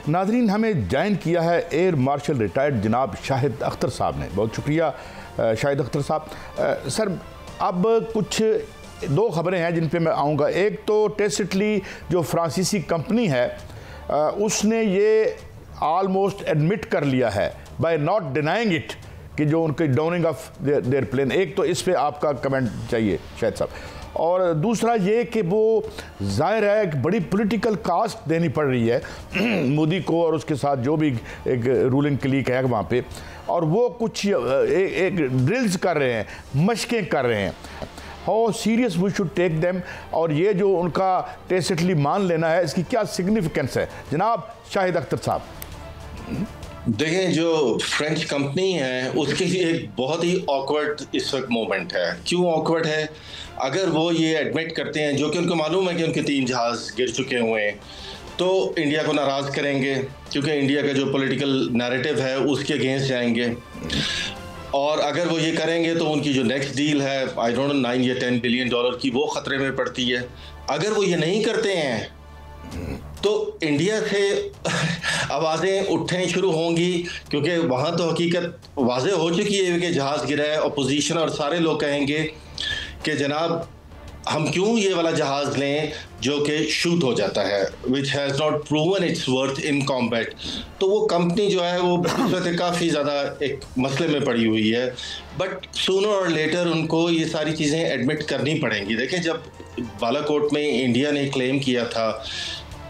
नाज़रीन, हमें ज्वाइन किया है एयर मार्शल रिटायर्ड जनाब शाहिद अख्तर साहब ने। बहुत शुक्रिया शाहिद अख्तर साहब। सर, अब कुछ दो खबरें हैं जिन पे मैं आऊँगा। एक तो टेसिटली जो फ्रांसीसी कंपनी है उसने ये आलमोस्ट एडमिट कर लिया है बाय नॉट डिनाइंग इट कि जो उनके डाउनिंग ऑफ देयर प्लेन। एक तो इस पे आपका कमेंट चाहिए शाहिद साहब। और दूसरा ये कि वो ज़ाहिर है कि बड़ी पॉलिटिकल कास्ट देनी पड़ रही है मोदी को और उसके साथ जो भी एक रूलिंग क्लीक है वहाँ पे, और वो कुछ एक ड्रिल्स कर रहे हैं, मशकें कर रहे हैं। How serious we should take them, और ये जो उनका टेसिटली मान लेना है इसकी क्या सिग्निफिकेंस है जनाब शाहिद अख्तर साहब? देखें, जो फ्रेंच कंपनी है उसके लिए एक बहुत ही ऑकवर्ड इस वक्त मोमेंट है। क्यों ऑकवर्ड है? अगर वो ये एडमिट करते हैं, जो कि उनको मालूम है कि उनके 3 जहाज़ गिर चुके हुए हैं, तो इंडिया को नाराज़ करेंगे क्योंकि इंडिया का जो पॉलिटिकल नैरेटिव है उसके अगेंस्ट जाएंगे। और अगर वो ये करेंगे तो उनकी जो नेक्स्ट डील है आई डोंट नो 9 या 10 बिलियन डॉलर की, वो ख़तरे में पड़ती है। अगर वो ये नहीं करते हैं तो इंडिया से आवाज़ें उठने शुरू होंगी, क्योंकि वहाँ तो हकीकत वाज़ेह हो चुकी है कि जहाज़ गिरा है। अपोजिशन और सारे लोग कहेंगे कि जनाब हम क्यों ये वाला जहाज़ लें जो कि शूट हो जाता है, which has not proven it's worth in combat. तो वो कंपनी जो है वो इस वक्त काफ़ी ज़्यादा एक मसले में पड़ी हुई है। बट सूनर और लेटर उनको ये सारी चीज़ें एडमिट करनी पड़ेंगी। देखें, जब बालाकोट में इंडिया ने क्लेम किया था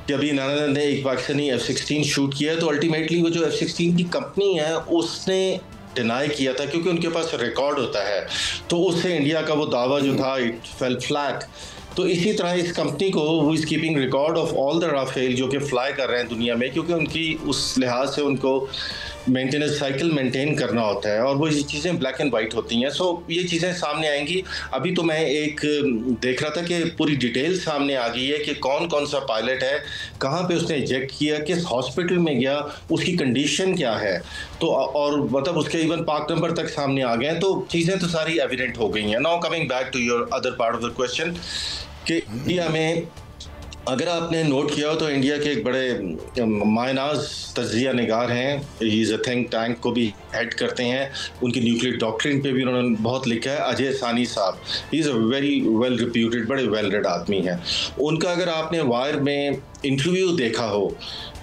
कि अभी नानानंद ने एक पाकिस्तानी F-16 शूट किया, तो अल्टीमेटली वो जो F-16 की कंपनी है उसने डिनाई किया था, क्योंकि उनके पास रिकॉर्ड होता है। तो उससे इंडिया का वो दावा जो था इट फेल फ्लैट। तो इसी तरह इस कंपनी को वो is keeping record of all the Rafale जो कि फ्लाई कर रहे हैं दुनिया में, क्योंकि उनकी उस लिहाज से उनको मेंटेनेंस साइकिल मेंटेन करना होता है और वो ये चीज़ें ब्लैक एंड वाइट होती हैं। सो ये चीज़ें सामने आएंगी। अभी तो मैं एक देख रहा था कि पूरी डिटेल सामने आ गई है कि कौन कौन सा पायलट है, कहाँ पे उसने इजेक्ट किया, किस हॉस्पिटल में गया, उसकी कंडीशन क्या है। तो और मतलब उसके इवन पार्क नंबर तक सामने आ गए हैं। तो चीज़ें तो सारी एविडेंट हो गई हैं। Now coming back to your other part of the question कि इंडिया में अगर आपने नोट किया हो तो इंडिया के एक बड़े मायनाज तज्जिया निगार हैं। He is a think tank को भी हेड करते हैं, उनकी न्यूक्लियर डॉक्ट्रिन पे भी उन्होंने बहुत लिखा है। अजय सानी साहब, he is a very well reputed, बड़े वेल रेड आदमी हैं। उनका अगर आपने वायर में इंटरव्यू देखा हो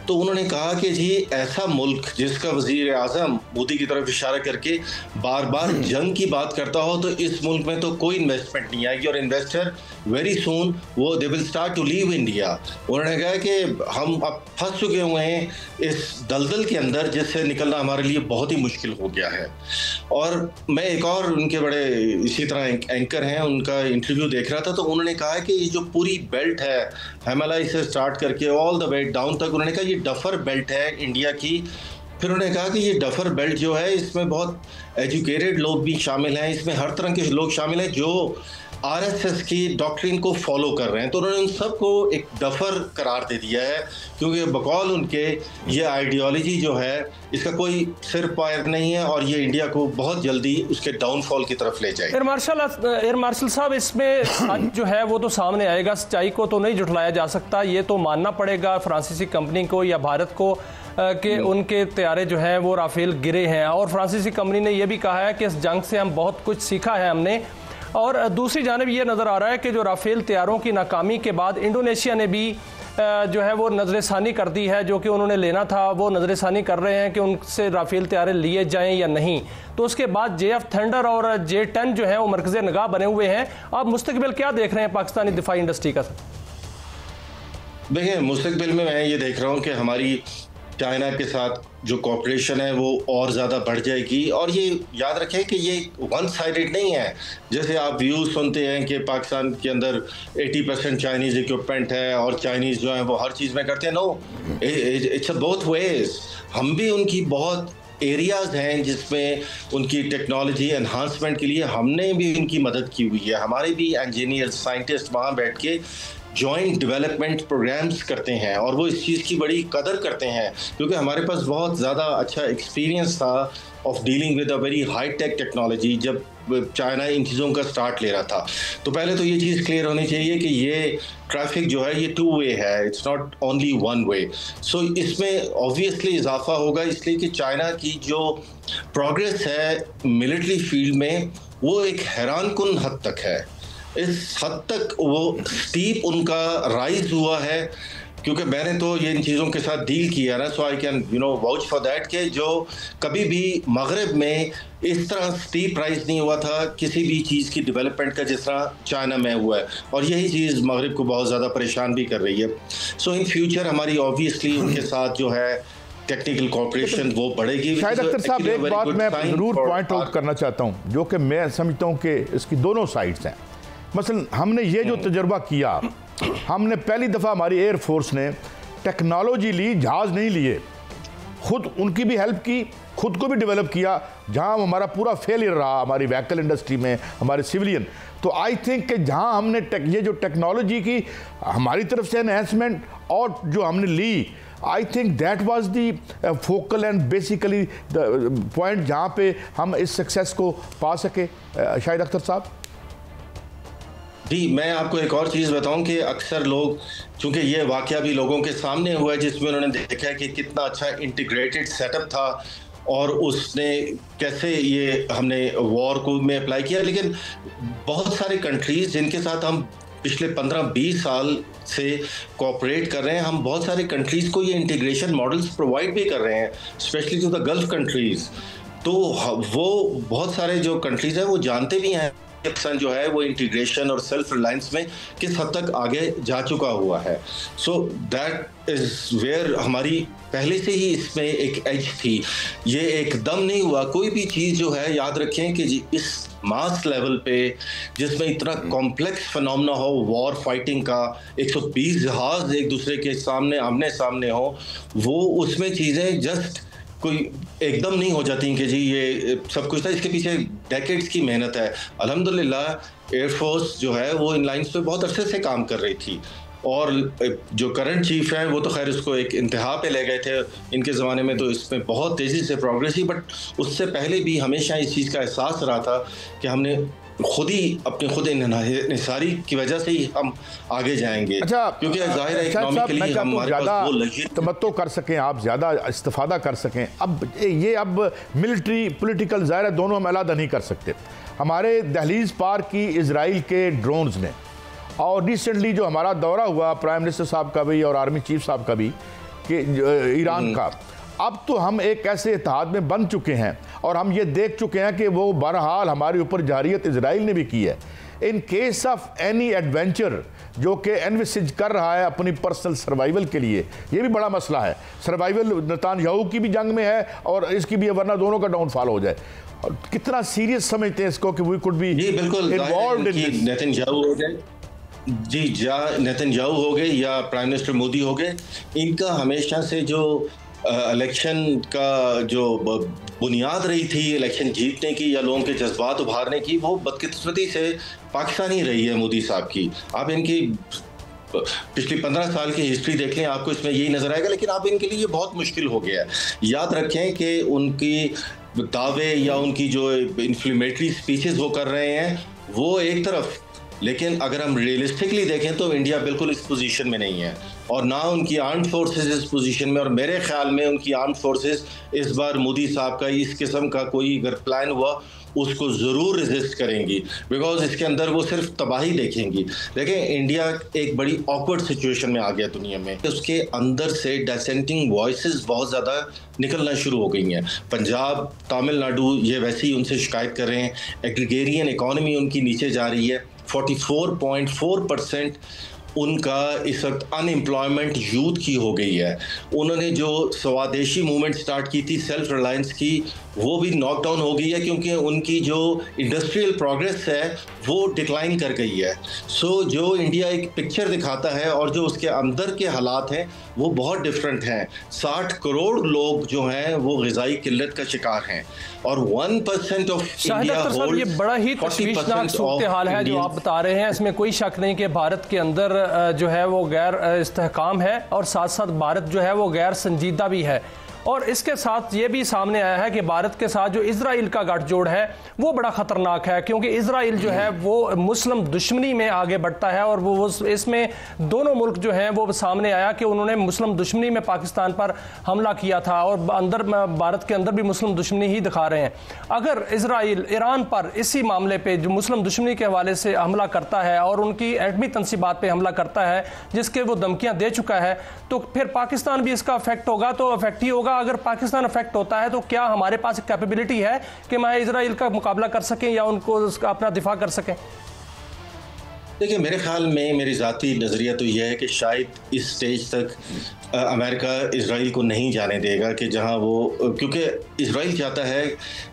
तो उन्होंने कहा कि जी ऐसा मुल्क जिसका वज़ीर आज़म मोदी की तरफ इशारा करके बार बार जंग की बात करता हो, तो इस मुल्क में तो कोई इन्वेस्टमेंट नहीं आएगी और इन्वेस्टर वेरी सून वो they will start to leave India. उन्होंने कहा कि हम अब फंस चुके हुए हैं इस दलदल के अंदर जिससे निकलना हमारे लिए बहुत ही मुश्किल हो गया है। और मैं एक और उनके बड़े इसी तरह एंकर हैं, उनका इंटरव्यू देख रहा था, तो उन्होंने कहा कि ये जो पूरी बेल्ट है हिमालय से स्टार्ट करके ऑल द वे डाउन तक, उन्होंने कहा ये डफर बेल्ट है इंडिया की। फिर उन्होंने कहा कि ये डफर बेल्ट जो है इसमें बहुत एजुकेटेड लोग भी शामिल हैं, इसमें हर तरह के लोग शामिल हैं जो आरएसएस की डॉक्ट्रिन को फॉलो कर रहे हैं। तो उन्होंने उन सबको एक डफर करार दे दिया है, क्योंकि बकौल उनके ये आइडियोलॉजी जो है इसका कोई सिर पैर नहीं है और ये इंडिया को बहुत जल्दी उसके डाउनफॉल की तरफ ले जाएगा। एयर मार्शल साहब, इसमें सच जो है वो तो सामने आएगा, सच्चाई को तो नहीं झुठलाया जा सकता। ये तो मानना पड़ेगा फ्रांसीसी कंपनी को या भारत को कि उनके तैयारे जो हैं वो राफेल गिरे हैं, और फ्रांसीसी कंपनी ने यह भी कहा है कि इस जंग से हम बहुत कुछ सीखा है हमने। और दूसरी जानिब ये नज़र आ रहा है कि जो राफेल तैयारों की नाकामी के बाद इंडोनेशिया ने भी जो है वो नज़रसानी कर दी है, जो कि उन्होंने लेना था वो नज़रसानी कर रहे हैं कि उनसे राफेल तैयारे लिए जाएं या नहीं। तो उसके बाद JF थंडर और J-10 जो है वो मरकज़ निगाह बने हुए हैं। आप मुस्तकबिल क्या देख रहे हैं पाकिस्तानी दिफाई इंडस्ट्री का? देखिए, मुस्तकबिल में मैं ये देख रहा हूँ कि हमारी चाइना के साथ जो कॉपरेशन है वो और ज़्यादा बढ़ जाएगी। और ये याद रखें कि ये वन साइडेड नहीं है। जैसे आप व्यूज़ सुनते हैं कि पाकिस्तान के अंदर 80% चाइनीज़ इक्विपमेंट है और चाइनीज़ जो है वो हर चीज़ में करते हैं। No, it's both ways. हम भी उनकी बहुत एरियाज़ हैं जिसमें उनकी टेक्नोलॉजी एनहांसमेंट के लिए हमने भी उनकी मदद की हुई है। हमारे भी इंजीनियर साइंटिस्ट वहाँ बैठ के जॉइंट डेवलपमेंट प्रोग्राम्स करते हैं और वो इस चीज़ की बड़ी कदर करते हैं, क्योंकि हमारे पास बहुत ज़्यादा अच्छा एक्सपीरियंस था of dealing with a very high tech technology. जब चाइना इन चीज़ों का स्टार्ट ले रहा था। तो पहले तो ये चीज़ क्लियर होनी चाहिए कि ये ट्रैफिक जो है ये 2 वे है, इट्स नॉट ओनली 1 वे। सो इसमें ऑब्वियसली इजाफा होगा, इसलिए कि चाइना की जो प्रोग्रेस है मिलिट्री फील्ड में वो एक हैरानकुन हद तक है। इस हद तक वो स्टीप उनका राइज हुआ है, क्योंकि मैंने तो ये इन चीज़ों के साथ डील किया ना, so I can vouch for that कि जो कभी भी मगरब में इस तरह स्टीप राइज नहीं हुआ था किसी भी चीज़ की डेवलपमेंट का जिस तरह चाइना में हुआ है, और यही चीज़ मगरब को बहुत ज़्यादा परेशान भी कर रही है। सो इन फ्यूचर हमारी ऑब्वियसली उनके साथ जो है टेक्निकल कोऑपरेशन वो बढ़ेगी। शायद अख्तर साहब एक बात मैं ज़रूर पॉइंट आउट करना चाहता हूँ, जो कि मैं समझता हूँ कि इसकी दोनों साइड्स हैं। मसलन हमने ये जो तजुर्बा किया, हमने पहली दफ़ा हमारी एयरफोर्स ने टेक्नोलॉजी ली, जहाज़ नहीं लिए, खुद उनकी भी हेल्प की, खुद को भी डेवलप किया, जहां हमारा पूरा फेलियर रहा हमारी व्हीकल इंडस्ट्री में, हमारे सिविलियन। तो आई थिंक कि जहां हमने ये जो टेक्नोलॉजी की हमारी तरफ से एनहेंसमेंट और जो हमने ली, I think that was the focal and basically the point जहां पे हम इस सक्सेस को पा सके। शाहिद अख्तर साहब जी, मैं आपको एक और चीज़ बताऊं कि अक्सर लोग, चूंकि ये वाकया भी लोगों के सामने हुआ है जिसमें उन्होंने देखा है कि कितना अच्छा इंटीग्रेटेड सेटअप था और उसने कैसे ये हमने वॉर को में अप्लाई किया, लेकिन बहुत सारे कंट्रीज़ जिनके साथ हम पिछले 15-20 साल से कोऑपरेट कर रहे हैं, हम बहुत सारे कंट्रीज़ को ये इंटीग्रेशन मॉडल्स प्रोवाइड भी कर रहे हैं, specially to the Gulf countries. तो वो बहुत सारे जो कंट्रीज़ हैं वो जानते भी हैं पाकिस्तान जो है वो इंटीग्रेशन और सेल्फ रिलायंस में किस हद तक आगे जा चुका हुआ है। सो दैट इज वेयर हमारी पहले से ही इसमें एक एज थी। ये एकदम नहीं हुआ, कोई भी चीज़ जो है याद रखें कि इस मास लेवल पे जिसमें इतना कॉम्प्लेक्स फिनोमेना हो वॉर फाइटिंग का, 120 जहाज एक दूसरे के सामने आमने सामने हो, वो उसमें चीज़ें जस्ट कोई एकदम नहीं हो जाती कि जी ये सब कुछ था। इसके पीछे डेकेड्स की मेहनत है। अल्हम्दुलिल्लाह एयरफोर्स जो है वो इन लाइन्स पे बहुत अरसे से काम कर रही थी, और जो करंट चीफ हैं वो तो खैर इसको एक इंतहा पे ले गए थे, इनके ज़माने में तो इसमें बहुत तेज़ी से प्रोग्रेस हुई, बट उससे पहले भी हमेशा इस चीज़ का एहसास रहा था कि हमने खुद ही अपने खुद इंहिसारी की वजह से ही हम आगे जाएंगे। अच्छा, क्योंकि जाहिर है इकोनॉमिकली हमारे पास वो लग्जरी तमत्तो कर सकें, आप ज़्यादा इस्तेफादा कर सकें। अब मिलिट्री पॉलिटिकल ज़ाहिर है दोनों हम अलग नहीं कर सकते। हमारे दहलीज पार की इजराइल के ड्रोन्स ने, और रिसेंटली जो हमारा दौरा हुआ प्राइम मिनिस्टर साहब का भी और आर्मी चीफ साहब का भी कि ईरान का, अब तो हम एक ऐसे इत्तेहाद में बन चुके हैं और हम ये देख चुके हैं कि वो बहरहाल हमारे ऊपर जारियत इजराइल ने भी की है। In case of any adventure जो कि एनविसिज कर रहा है अपनी पर्सनल सर्वाइवल के लिए, ये भी बड़ा मसला है। सर्वाइवल नेतन्याहू की भी जंग में है और इसकी भी, वरना दोनों का डाउनफॉल हो जाए। और कितना सीरियस समझते हैं इसको कि we could be involved in Netanyahu हो गए जी, नेतन्याहू हो गए या प्राइम मिनिस्टर मोदी हो गए, इनका हमेशा से जो इलेक्शन का जो बुनियाद रही थी इलेक्शन जीतने की या लोगों के जज्बात उभारने की, वो बदकिस्मती से पाकिस्तान ही रही है मोदी साहब की। आप इनकी पिछली 15 साल की हिस्ट्री देख लें, आपको इसमें यही नजर आएगा। लेकिन आप इनके लिए बहुत मुश्किल हो गया है। याद रखें कि उनकी दावे या उनकी जो इन्फ्लेमेटरी स्पीचेस वो कर रहे हैं वो एक तरफ, लेकिन अगर हम रियलिस्टिकली देखें तो इंडिया बिल्कुल इस पोजीशन में नहीं है, और ना उनकी आर्म्ड फोर्सेस इस पोजीशन में। और मेरे ख्याल में उनकी आर्म्ड फोर्सेस इस बार मोदी साहब का इस किस्म का कोई अगर प्लान हुआ उसको ज़रूर रेजिस्ट करेंगी, बिकॉज इसके अंदर वो सिर्फ तबाही देखेंगी। देखें, इंडिया एक बड़ी ऑकवर्ड सिचुएशन में आ गया दुनिया में। उसके अंदर से डिसेंटिंग वॉइसेस बहुत ज़्यादा निकलना शुरू हो गई हैं। पंजाब, तमिलनाडु ये वैसे ही उनसे शिकायत कर रहे हैं। एग्रीगेरियन इकॉनमी उनकी नीचे जा रही है। 44.4% उनका इस वक्त अनएम्प्लॉयमेंट यूथ की हो गई है। उन्होंने जो स्वदेशी मूवमेंट स्टार्ट की थी सेल्फ रिलायंस की, वो भी नॉकडाउन हो गई है, क्योंकि उनकी जो इंडस्ट्रियल प्रोग्रेस है वो डिक्लाइन कर गई है। सो जो इंडिया एक पिक्चर दिखाता है और जो उसके अंदर के हालात हैं वो बहुत डिफरेंट हैं। 60 करोड़ लोग जो हैं वो ग़िज़ाई किल्लत का शिकार हैं, और 1% ऑफ इंडिया होल्ड। ये बड़ा ही तशवीशनाक सूरत हाल है जो आप बता रहे हैं। इसमें कोई शक नहीं कि भारत के अंदर जो है वो गैर इस्तेहकाम है, और साथ साथ भारत जो है वो गैर संजीदा भी है। और इसके साथ ये भी सामने आया है कि भारत के साथ जो इजराइल का गठजोड़ है वो बड़ा खतरनाक है, क्योंकि इजराइल जो है वो मुस्लिम दुश्मनी में आगे बढ़ता है और वो इसमें दोनों मुल्क जो हैं वो सामने आया कि उन्होंने मुस्लिम दुश्मनी में पाकिस्तान पर हमला किया था और अंदर भारत के अंदर भी मुस्लिम दुश्मनी ही दिखा रहे हैं। अगर इजराइल ईरान पर इसी मामले पे जो मुस्लिम दुश्मनी के हवाले से हमला करता है और उनकी एटमी तंसीबात पे हमला करता है जिसके वो धमकियां दे चुका है, तो फिर पाकिस्तान भी इसका अफेक्ट होगा, तो अफेक्ट ही होगा। अगर पाकिस्तान अफेक्ट होता है तो क्या हमारे पास कैपेबिलिटी है कि हम इजराइल का मुकाबला कर सकें या उनको अपना दिफा कर सकें? देखिए, मेरे ख्याल में, मेरी ज़ाती नज़रिया तो यह है कि शायद इस स्टेज तक अमेरिका इजराइल को नहीं जाने देगा कि जहां वो, क्योंकि इजराइल चाहता है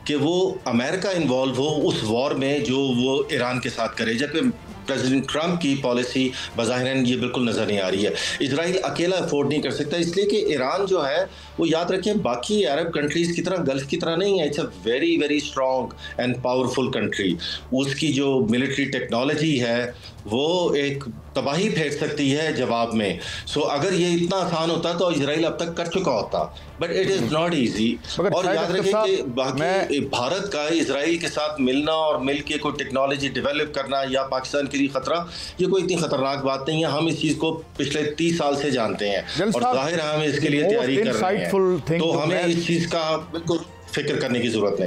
कि वो अमेरिका इन्वॉल्व हो उस वॉर में जो वो ईरान के साथ करे, जबकि प्रेसिडेंट ट्रंप की पॉलिसी बज़ाहिरन ये बिल्कुल नज़र नहीं आ रही है। इजराइल अकेला अफोर्ड नहीं कर सकता, इसलिए कि ईरान जो है वो, याद रखें, बाकी अरब कंट्रीज़ की तरह, गल्फ़ की तरह नहीं है। It's a very very strong and powerful country. उसकी जो मिलिट्री टेक्नोलॉजी है वो एक तबाही फेंक सकती है जवाब में। सो अगर ये इतना आसान होता तो इजराइल अब तक कर चुका होता, but it is not easy. और याद रखें कि बाकी भारत का इजराइल के साथ मिलना और मिल के कोई टेक्नोलॉजी डेवलप करना या पाकिस्तान के लिए ख़तरा, ये कोई इतनी ख़तरनाक बात नहीं है। हम इस चीज़ को पिछले 30 साल से जानते हैं और जाहिर है हम इसके लिए तैयारी कर रहे हैं, तो हमें इस चीज़ का बिल्कुल फिक्र करने की ज़रूरत नहीं।